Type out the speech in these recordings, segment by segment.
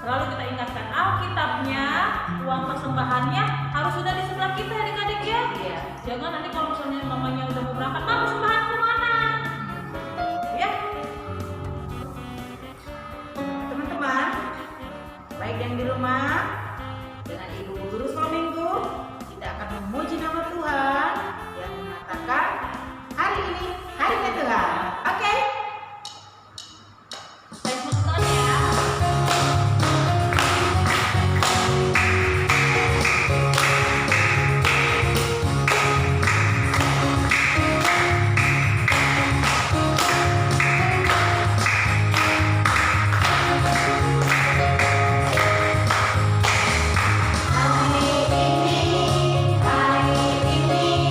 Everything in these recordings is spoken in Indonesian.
selalu kita ingatkan Alkitabnya, uang persembahannya harus sudah di sebelah kita adik-adik ya. Iya. Jangan nanti kalau misalnya mamanya udah mau berangkat, "Mam, persembahan kemana?" Ya. Teman-teman, baik yang di rumah dengan ibu guru sekolah minggu, kita akan memuji nama Tuhan yang mengatakan hari ini harinya Tuhan. Oke? Saya nonton ya. Hari ini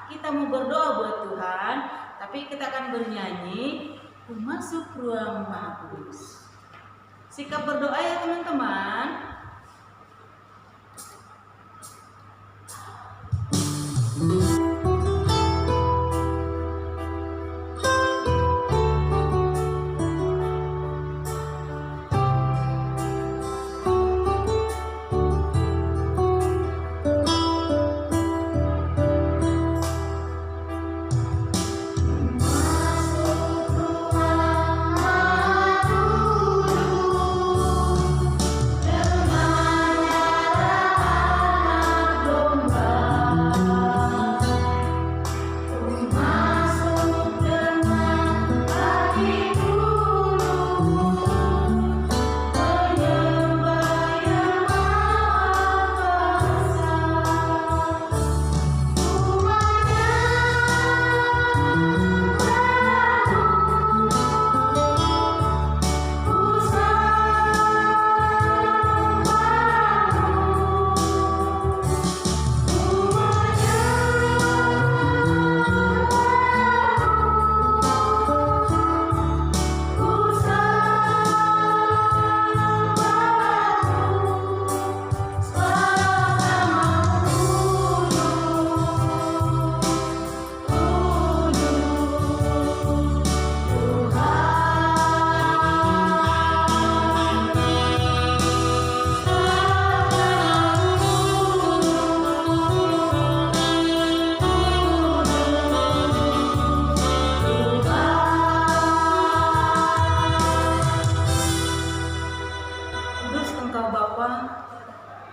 kita mau berdoa buat Tuhan, tapi kita akan bernyanyi masuk ruang Maha Kudus. Sikap berdoa ya teman-teman.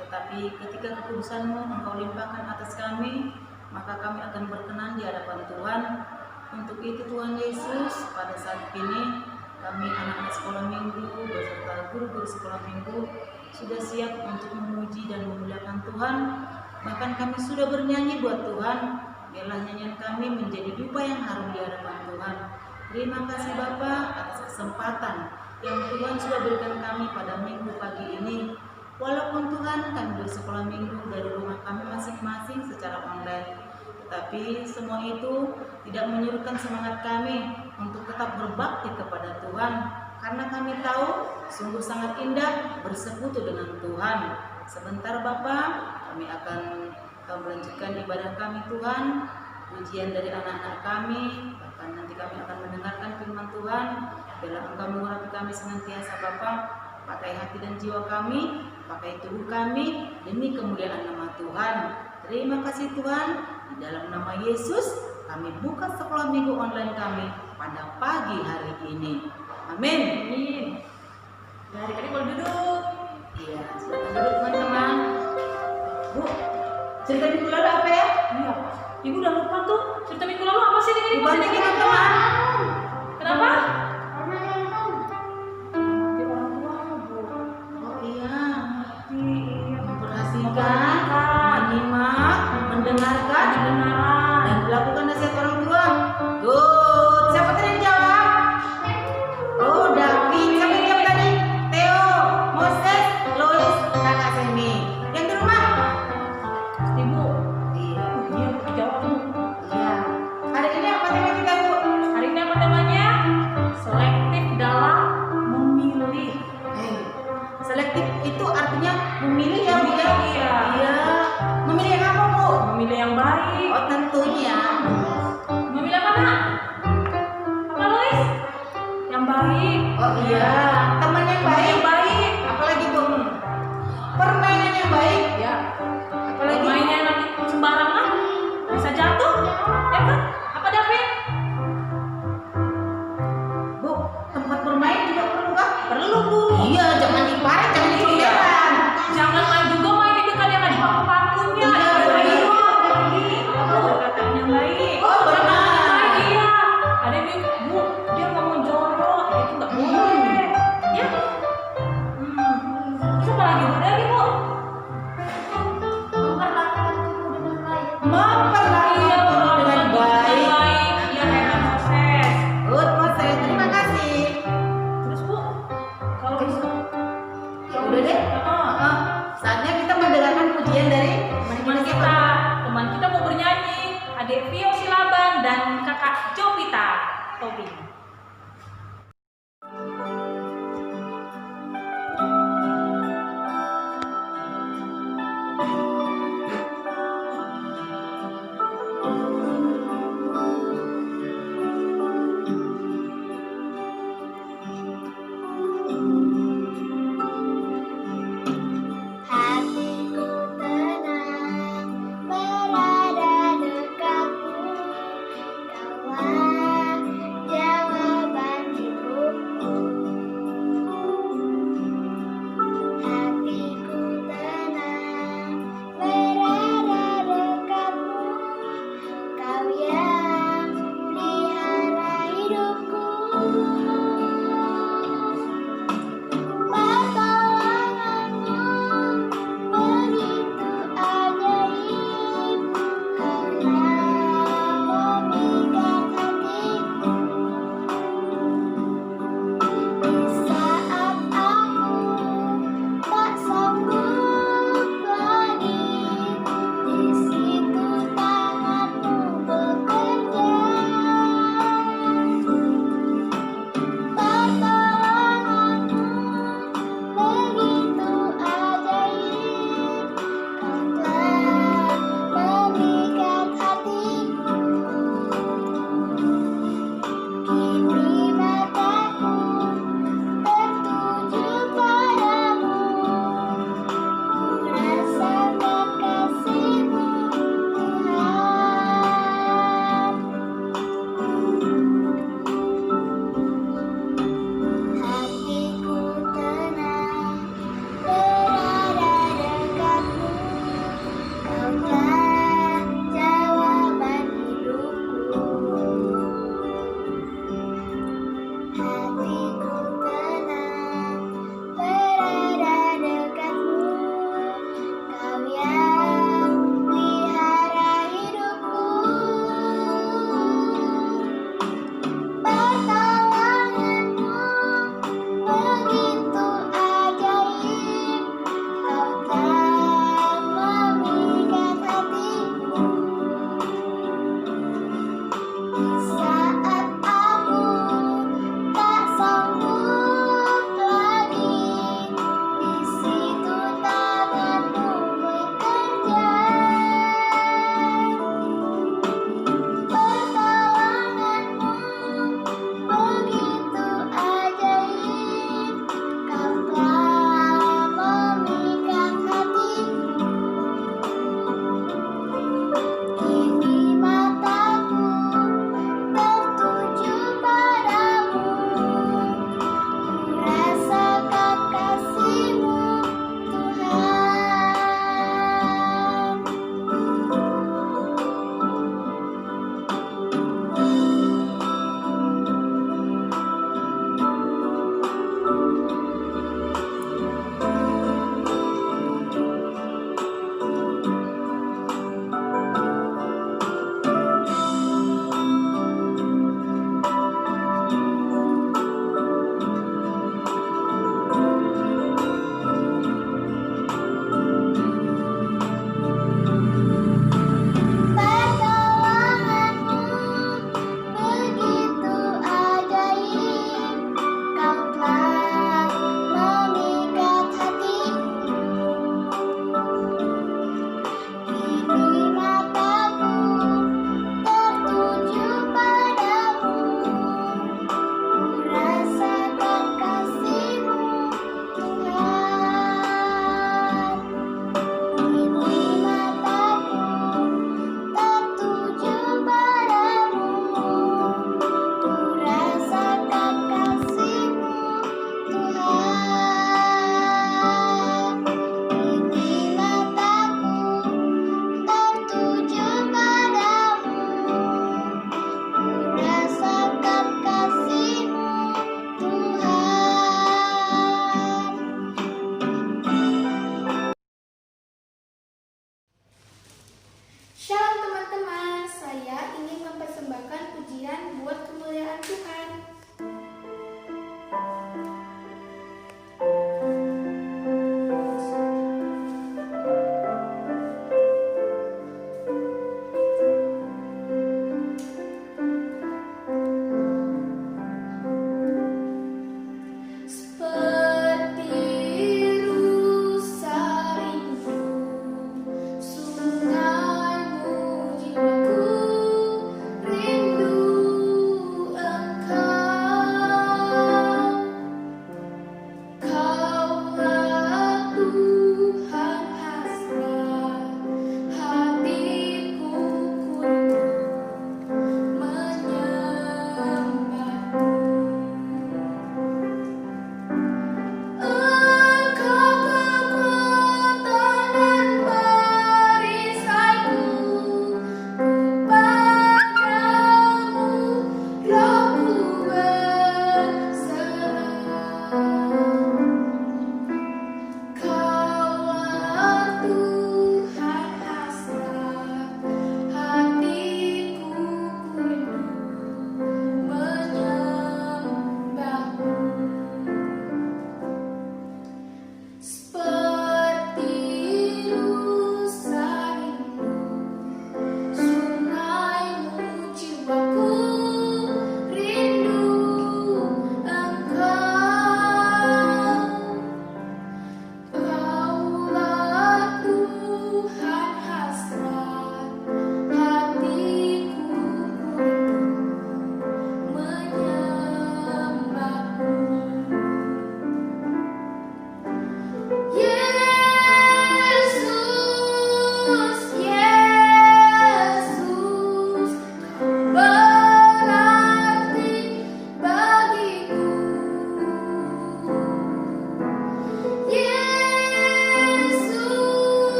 Tetapi ketika kekudusan-Mu Engkau limpahkan atas kami, maka kami akan berkenan di hadapan Tuhan. Untuk itu Tuhan Yesus, pada saat ini kami anak-anak sekolah minggu beserta guru-guru sekolah minggu sudah siap untuk memuji dan memuliakan Tuhan. Bahkan kami sudah bernyanyi buat Tuhan. Biarlah nyanyian kami menjadi dupa yang harum di hadapan Tuhan. Terima kasih Bapa atas kesempatan yang Tuhan sudah berikan kami pada minggu pagi ini. Walaupun Tuhan kami bersekolah minggu dari rumah kami masing-masing secara online, tetapi semua itu tidak menyurutkan semangat kami untuk tetap berbakti kepada Tuhan, karena kami tahu sungguh sangat indah bersekutu dengan Tuhan. Sebentar Bapak, kami akan melanjutkan ibadah kami Tuhan, pujian dari anak-anak kami, bahkan nanti kami akan mendengarkan firman Tuhan. Biarlah Engkau mengurapi kami senantiasa Bapak, pakai hati dan jiwa kami, pakai tubuh kami demi kemuliaan nama Tuhan. Terima kasih Tuhan, di dalam nama Yesus kami buka sekolah minggu online kami pada pagi hari ini. Amin. Dari tadi boleh duduk. Iya, silakan duduk teman-teman. Bu, cerita minggu lalu apa ya? Iya. Ibu udah lupa tuh. Cerita minggu lalu apa sih dengan ibu? Bantu teman-teman. Kenapa? Memperhatikan, menyimak, mendengarkan, dan melakukan nasihat orang tua. Good. Siapa tadi yang jawab? Oh, David. Siapa yang jawab tadi? Theo, Moses, Lois, kakak Semi. Yang di rumah? Ibu. Iya. Iya, jawab Bu. Iya. Hari ini apa tema kita Bu? Hari ini apa temanya? Selektif dalam memilih. Selektif itu artinya memilih ya Bu ya? Iya. Iya. Memilih yang apa Bu? Memilih yang baik. Oh tentunya. Memilih apa nak? Apa Lois? Yang baik. Oh iya. Teman yang baik. Yang baik. Apalagi Bu? Permainan yang baik. Ya. Apalagi? Mainnya nanti sembarangan bisa jatuh. Ya kan? Apa David? Bu, tempat bermain juga perlu kah? Perlu Bu. Iya, jangan diparet, jangan dicomberan. Jangan main juga main di dekat yang ada paku-pakunya. Iya, Yang benar. baik. Apa perkataan yang baik? Oh, benar. Iya. Ada yang bilang, Bu, dia ngomong jorok, itu nggak boleh. Ya. Terus apa lagi Bu? Ada lagi Bu? Memperlakukan Iya, guru dengan baik. Adik Vio Silabang dan Kakak Jovita Tobing.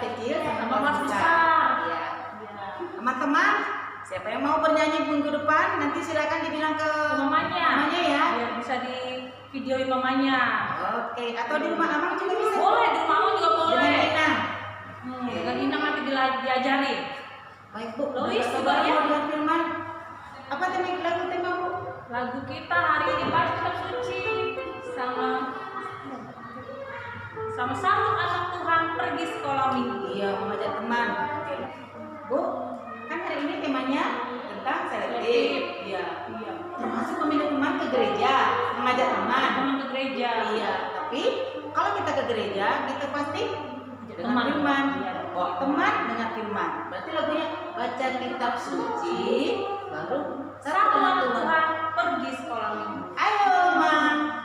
kecil sama kelas besar. Iya. Iya. Teman-teman, siapa yang mau bernyanyi minggu depan nanti silakan dibilang ke Mamanya ya. biar bisa di videoin mamanya. Oke, atau di rumah Amang juga bisa. Boleh, di rumah Amang juga boleh. Dengan Inang. Dengan Inang nanti diajarin. Baik Bu, Lois udah juga ya. Lihat firman. Apa tema Bu? Lagu kita hari ini bahas kitab suci sama sambut anak Tuhan pergi sekolah minggu. Iya, mengajak teman. Oke. Bu, kan hari ini temanya tentang selektif. Iya. Iya. Termasuk memilih teman ke gereja, mengajak teman. Teman ke gereja. Iya, tapi kalau kita ke gereja, kita pasti dengan Teman. firman. Iya. Oh, teman dengan firman. Berarti lagunya baca kitab suci, baru Satu anak Tuhan. Tuhan pergi sekolah minggu. Ayo, Mang.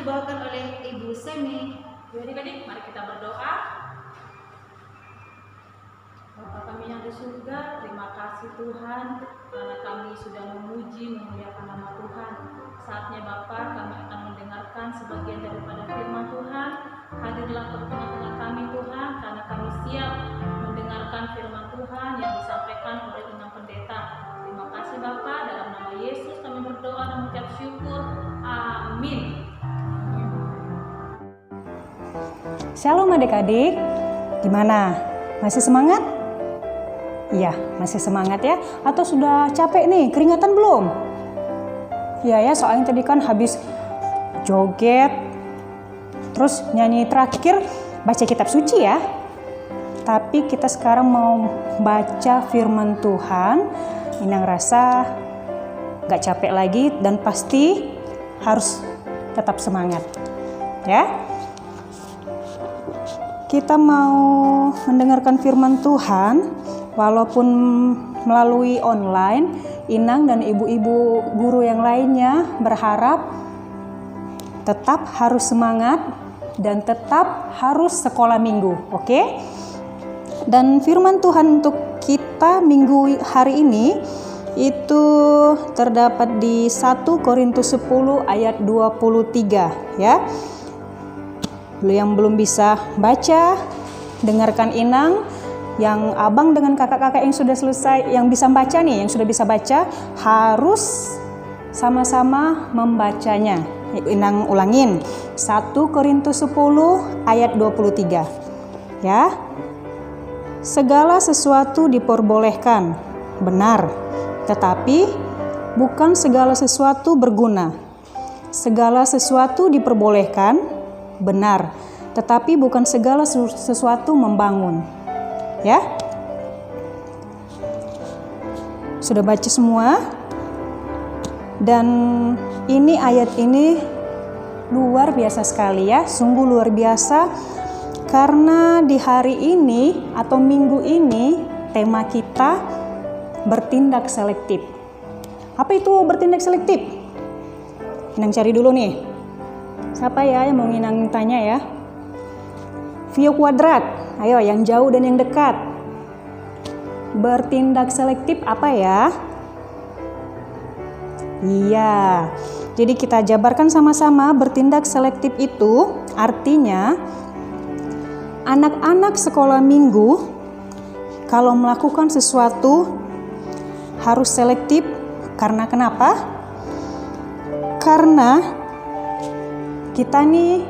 dibawakan oleh Ibu Semi. Jadi adik, mari kita berdoa. Bapa kami yang di surga, terima kasih Tuhan karena kami sudah memuji memuliakan nama Tuhan. Saatnya Bapa kami akan mendengarkan sebagian daripada firman Tuhan. Hadirlah ke tengah-tengah kami Tuhan, karena kami siap mendengarkan firman Tuhan yang disampaikan oleh Inang Pendeta. Terima kasih Bapa, dalam nama Yesus kami berdoa dan mengucap syukur. Amin. Shalom adik-adik, gimana? Masih semangat? Iya, masih semangat ya? Atau sudah capek nih, keringatan belum? Iya ya, soalnya tadi kan habis joget, Terus nyanyi terakhir baca kitab suci ya. Tapi kita sekarang mau baca firman Tuhan. Inang rasa gak capek lagi dan pasti harus tetap semangat ya. Kita mau mendengarkan firman Tuhan walaupun melalui online. Inang dan ibu-ibu guru yang lainnya berharap tetap harus semangat dan tetap harus sekolah minggu, oke? Dan firman Tuhan untuk kita minggu hari ini itu terdapat di 1 Korintus 10 ayat 23 ya. Yang belum bisa baca, dengarkan Inang. Yang abang dengan kakak-kakak yang sudah selesai, yang bisa baca nih, yang sudah bisa baca, harus sama-sama membacanya. Inang ulangin, 1 Korintus 10 ayat 23 ya. Segala sesuatu diperbolehkan, benar, tetapi bukan segala sesuatu berguna. Segala sesuatu diperbolehkan, benar, tetapi bukan segala sesuatu membangun. Ya, sudah baca semua. Dan ini ayat ini luar biasa sekali ya, sungguh luar biasa. Karena di hari ini atau minggu ini tema kita bertindak selektif. Apa itu bertindak selektif? Inang cari dulu nih. Siapa ya yang mau Inang tanya ya? Vio kuadrat. Ayo yang jauh dan yang dekat. Bertindak selektif apa ya? Iya. Jadi kita jabarkan sama-sama. Bertindak selektif itu artinya anak-anak sekolah minggu kalau melakukan sesuatu harus selektif. Karena kenapa? Karena kita nih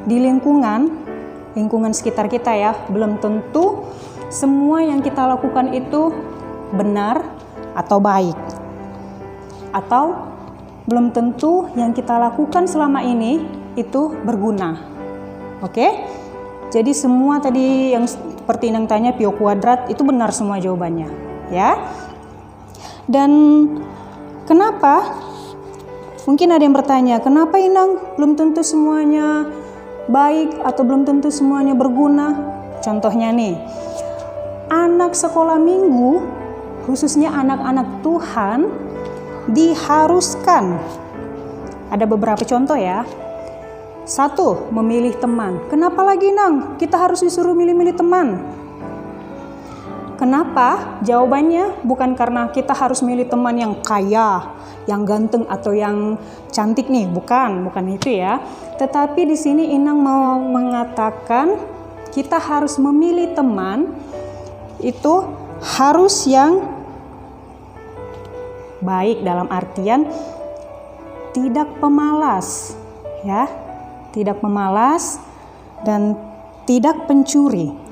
di lingkungan sekitar kita ya, belum tentu semua yang kita lakukan itu benar atau baik, atau belum tentu yang kita lakukan selama ini itu berguna. Oke? Jadi semua tadi yang seperti Inang tanya Pio kuadrat itu benar semua jawabannya ya. Dan kenapa? Mungkin ada yang bertanya, kenapa Inang belum tentu semuanya baik atau belum tentu semuanya berguna? Contohnya nih, anak sekolah minggu, khususnya anak-anak Tuhan, diharuskan. Ada beberapa contoh ya. 1, memilih teman. Kenapa lagi Nang? Kita harus disuruh milih-milih teman. Kenapa? Jawabannya bukan karena kita harus milih teman yang kaya, yang ganteng atau yang cantik nih, bukan itu ya. Tetapi di sini Inang mau mengatakan kita harus memilih teman itu harus yang baik dalam artian tidak pemalas ya, tidak pemalas dan tidak pencuri.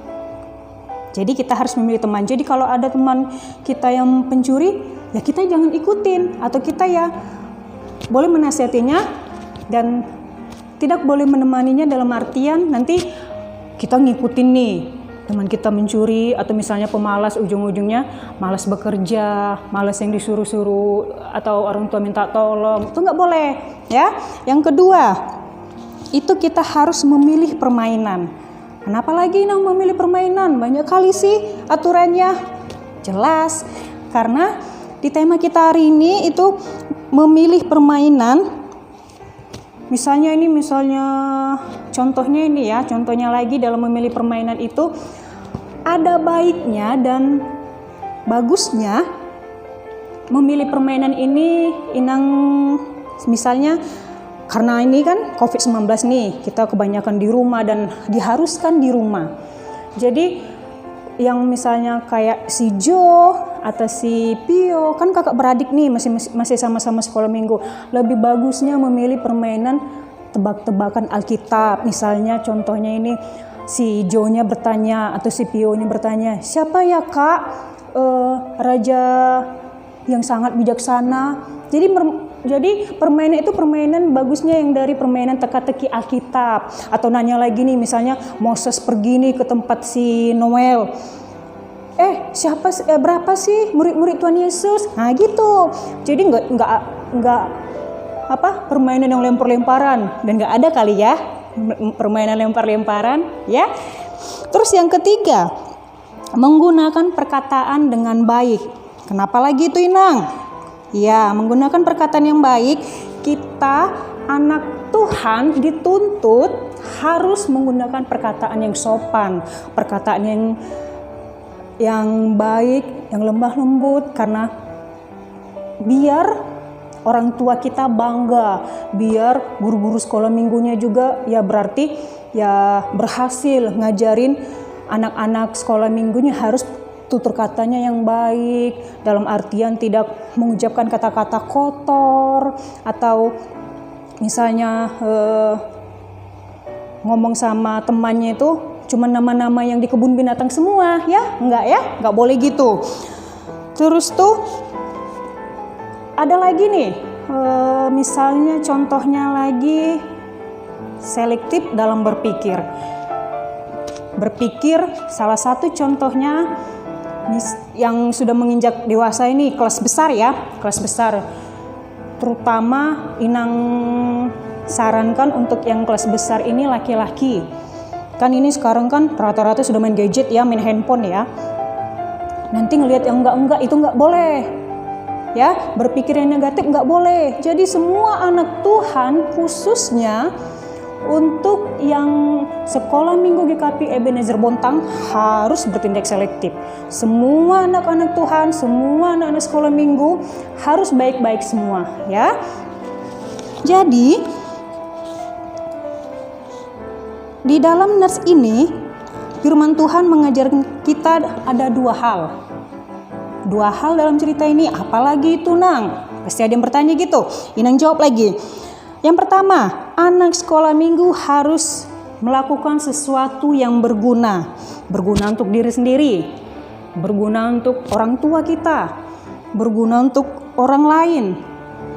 Jadi kita harus memilih teman. Jadi kalau ada teman kita yang pencuri, ya kita jangan ikutin. Atau kita ya boleh menasihatinya dan tidak boleh menemaninya dalam artian nanti kita ngikutin nih teman kita mencuri atau misalnya pemalas, ujung-ujungnya malas bekerja, malas yang disuruh-suruh atau orang tua minta tolong. Itu nggak boleh ya. Yang kedua, itu kita harus memilih permainan. Kenapa lagi Nang memilih permainan? Banyak kali sih aturannya. Jelas, karena di tema kita hari ini itu memilih permainan. Misalnya contohnya ini ya, contohnya lagi dalam memilih permainan itu ada baiknya dan bagusnya memilih permainan ini. Inang misalnya karena ini kan COVID-19 nih, kita kebanyakan di rumah dan diharuskan di rumah. Jadi yang misalnya kayak si Jo atau si Pio, kan kakak beradik nih masih sama-sama sekolah minggu. Lebih bagusnya memilih permainan tebak-tebakan Alkitab. Misalnya contohnya ini si Jo-nya bertanya atau si Pio-nya bertanya, siapa ya kak raja yang sangat bijaksana? Jadi Jadi permainan itu permainan bagusnya yang dari permainan teka-teki Alkitab. Atau nanya lagi nih, misalnya Moses pergi nih ke tempat si Noel. Berapa sih murid-murid Tuhan Yesus? Nah gitu. Jadi nggak permainan yang lempar-lemparan, dan nggak ada kali ya permainan lempar-lemparan ya. Terus yang ketiga, menggunakan perkataan dengan baik. Kenapa lagi itu Inang? Ya, menggunakan perkataan yang baik. Kita anak Tuhan dituntut harus menggunakan perkataan yang sopan, perkataan yang baik, yang lemah lembut, karena biar orang tua kita bangga, biar guru-guru sekolah minggunya juga ya berarti ya berhasil ngajarin anak-anak sekolah minggunya harus tutur katanya yang baik, dalam artian tidak mengucapkan kata-kata kotor, atau misalnya ngomong sama temannya itu cuma nama-nama yang di kebun binatang semua ya, nggak boleh gitu. Terus tuh ada lagi nih, misalnya contohnya lagi selektif dalam berpikir. Berpikir salah satu contohnya yang sudah menginjak dewasa ini, kelas besar ya, kelas besar. Terutama Inang sarankan untuk yang kelas besar ini laki-laki. Kan ini sekarang kan rata-rata sudah main gadget ya, main handphone ya. Nanti ngelihat yang enggak itu enggak boleh. Ya, berpikir yang negatif enggak boleh. Jadi semua anak Tuhan, khususnya untuk yang sekolah minggu GKP Ebenezer Bontang, harus bertindak selektif. Semua anak-anak Tuhan, semua anak-anak sekolah minggu harus baik-baik semua ya. Jadi di dalam nats ini firman Tuhan mengajarkan kita ada dua hal. Dua hal dalam cerita ini, apalagi itu Nang? Pasti ada yang bertanya gitu. Inang jawab lagi. Yang pertama, anak sekolah minggu harus melakukan sesuatu yang berguna. Berguna untuk diri sendiri, berguna untuk orang tua kita, berguna untuk orang lain,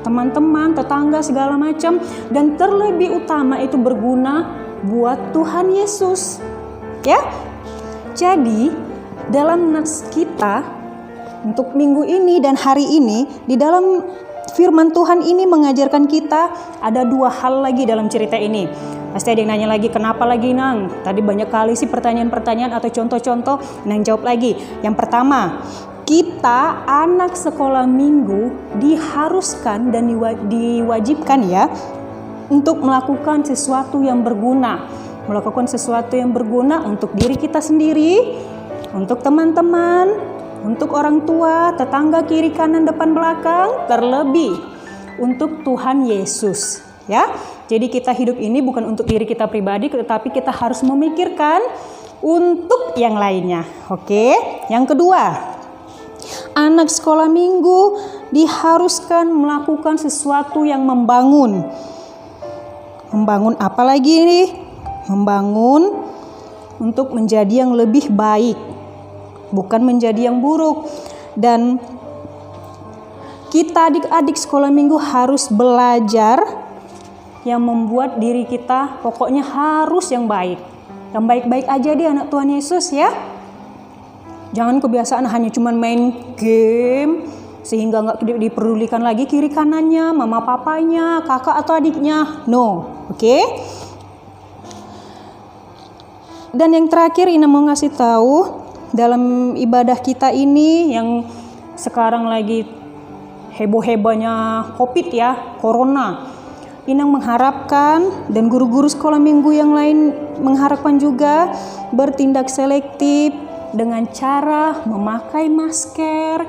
teman-teman, tetangga, segala macam. Dan terlebih utama itu berguna buat Tuhan Yesus. Ya. Jadi, dalam nats kita untuk minggu ini dan hari ini, di dalam firman Tuhan ini mengajarkan kita ada dua hal lagi dalam cerita ini. Pasti ada yang nanya lagi, kenapa lagi Nang? Tadi banyak kali sih pertanyaan-pertanyaan atau contoh-contoh. Nang jawab lagi. Yang pertama, kita anak sekolah minggu diharuskan dan diwajibkan ya untuk melakukan sesuatu yang berguna. Melakukan sesuatu yang berguna untuk diri kita sendiri, untuk teman-teman, untuk orang tua, tetangga, kiri, kanan, depan, belakang, terlebih untuk Tuhan Yesus. Ya, jadi kita hidup ini bukan untuk diri kita pribadi, tetapi kita harus memikirkan untuk yang lainnya. Oke, yang kedua, anak sekolah minggu diharuskan melakukan sesuatu yang membangun. Membangun apa lagi nih? Membangun untuk menjadi yang lebih baik, bukan menjadi yang buruk. Dan kita adik-adik sekolah minggu harus belajar yang membuat diri kita pokoknya harus yang baik. Yang baik-baik aja deh anak Tuhan Yesus ya. Jangan kebiasaan hanya cuman main game sehingga nggak diperdulikan lagi kiri kanannya, mama papanya, kakak atau adiknya. No, oke? Dan yang terakhir Ina mau ngasih tahu, dalam ibadah kita ini yang sekarang lagi heboh-hebohnya COVID ya, corona. Inang mengharapkan dan guru-guru sekolah minggu yang lain mengharapkan juga bertindak selektif dengan cara memakai masker,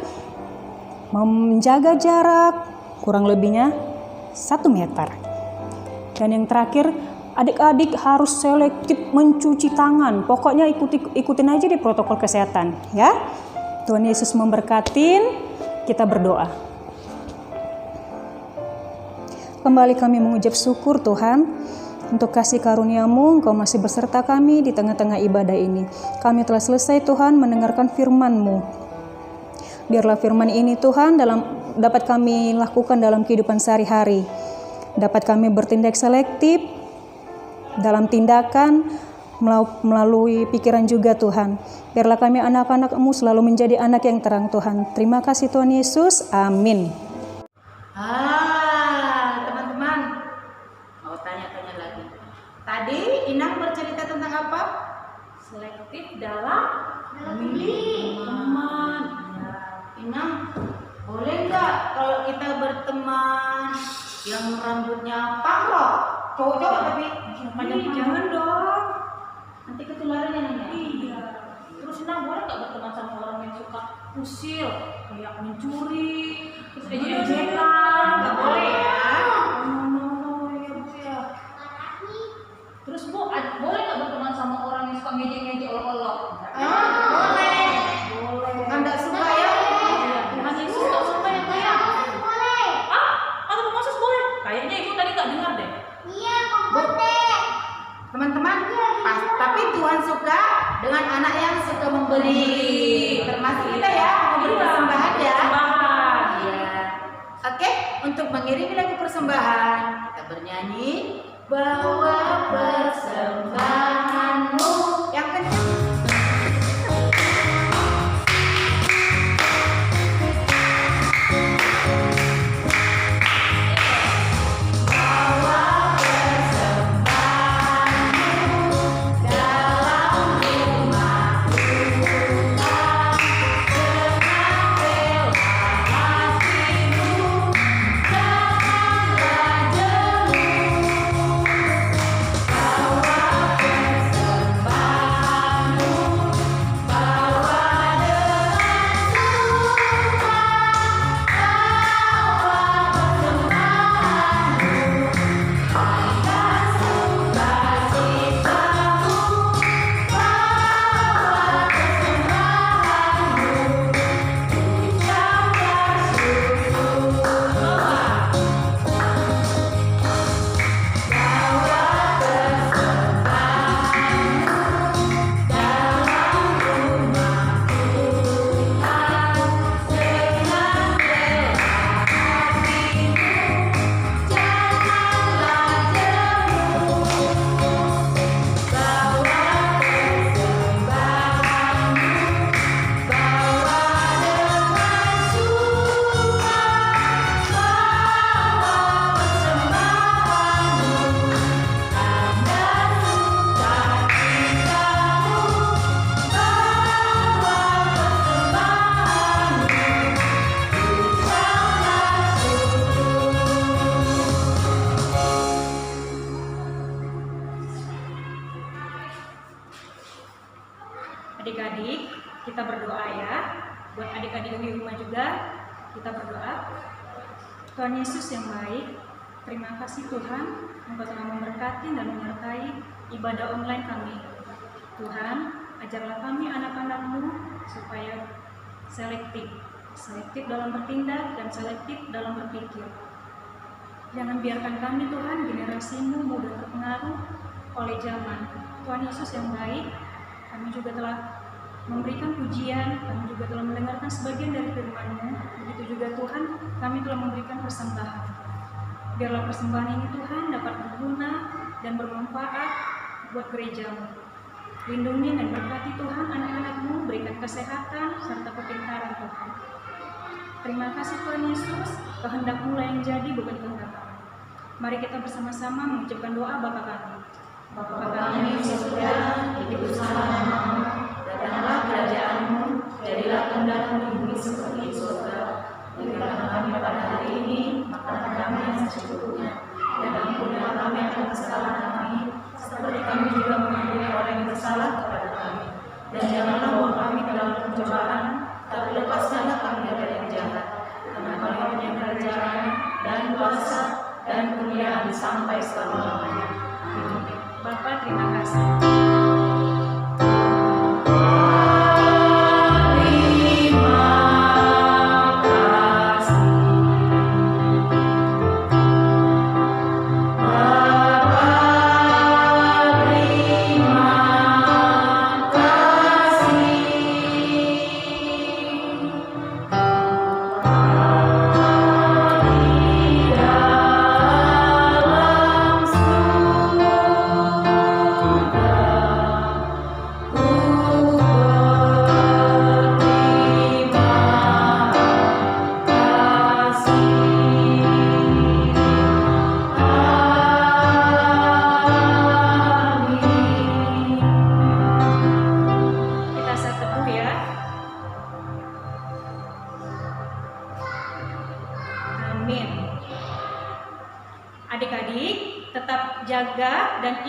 menjaga jarak kurang lebihnya 1 meter. Dan yang terakhir, adik-adik harus selektif mencuci tangan. Pokoknya ikutin aja di protokol kesehatan ya. Tuhan Yesus memberkatin. Kita berdoa. Kembali kami mengucap syukur Tuhan untuk kasih karunia-Mu, Engkau masih beserta kami di tengah-tengah ibadah ini. Kami telah selesai Tuhan mendengarkan firman-Mu. Biarlah firman ini Tuhan dapat kami lakukan dalam kehidupan sehari-hari. Dapat kami bertindak selektif dalam tindakan, melalui pikiran juga Tuhan. Biarlah kami anak-anak-Mu selalu menjadi anak yang terang Tuhan. Terima kasih Tuhan Yesus. Amin. Teman-teman, mau tanya-tanya lagi. Tadi Inang bercerita tentang apa? Selektif dalam memilih teman. Ya, Inang, boleh nggak kalau kita berteman yang rambutnya pangrok, cowok-cowok tapi Panjang-panjang. Jangan dong. nanti ketularan ya Nang ya? Iya. Terus Inang boleh nggak berteman sama orang yang suka usil, kayak mencuri, terus ejek-ejekan? Nggak boleh ya. No, ya Bu ya. Terus Bu, boleh nggak berteman sama orang yang suka ngejek-ngejek olok-olok? Boleh. Boleh. Bukan nggak suka ya? Iya. Tuhan Yesus nggak suka ya Bu ya? Atau Bu Moses boleh? Kayaknya Ibu tadi nggak dengar deh. Teman-teman, tapi Tuhan suka dengan anak yang suka memberi. Termasuk kita ya, memberi persembahan ya. Persembahan. Iya. Oke, untuk mengiringi lagu persembahan, kita bernyanyi bawa persembahanmu yang kencang. Adik-adik, kita berdoa ya. Buat adik-adik di rumah juga, kita berdoa. Tuhan Yesus yang baik, terima kasih Tuhan, Engkau telah memberkati dan menyertai ibadah online kami. Tuhan, ajarlah kami anak-anak-Mu supaya selektif dalam bertindak dan selektif dalam berpikir. Jangan biarkan kami Tuhan, generasi-Mu mudah terpengaruh oleh zaman. Tuhan Yesus yang baik, kami juga telah memberikan pujian, kami juga telah mendengarkan sebagian dari firman-Mu. Begitu juga Tuhan, kami telah memberikan persembahan. Biarlah persembahan ini Tuhan dapat berguna dan bermanfaat buat gereja-Mu. Lindungi dan berkati Tuhan anak-anak-Mu, berikan kesehatan serta kepintaran Tuhan. Terima kasih Tuhan Yesus, kehendak-Mu lah yang jadi, bukan kehendak kami. Mari kita bersama-sama mengucapkan doa Bapa kami. Bapa kami di surga, dikuduskanlah namamu, datanglah kerajaan-Mu, jadilah kehendak-Mu di bumi seperti di surga. Berikanlah kami pada hari ini makanan kami yang secukupnya, dan ampunilah kami akan kesalahan kami, seperti kami juga mengampuni orang yang bersalah kepada kami. Dan janganlah bawa kami ke dalam pencobaan, tapi lepaskanlah kami dari yang jahat. Karena Kau punya kerajaan dan kuasa dan kemuliaan sampai selama-lamanya. Amin. Bapa, terima kasih. Terima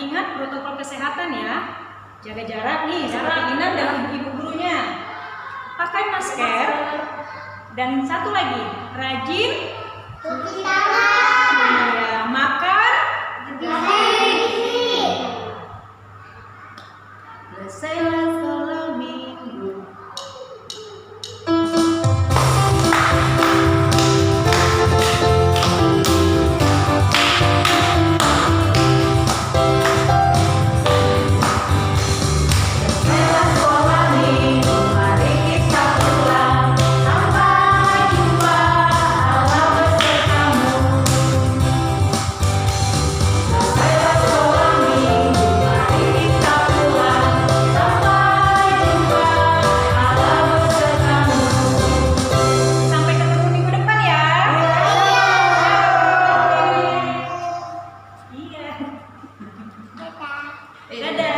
ingat protokol kesehatan ya. Jaga jarak nih, seperti Inan dan ibu gurunya. Pakai masker. Dan satu lagi, rajin Cuci tangan. ya, makan. Selesailah sekolah minggu. Selesailah sekolah minggu, mari kita pulang. Sampai jumpa, Allah besertamu. Selesailah sekolah minggu, mari kita pulang. Sampai jumpa, Allah besertamu. Sampai ketemu minggu depan ya. Iya. Dadah. Dadah.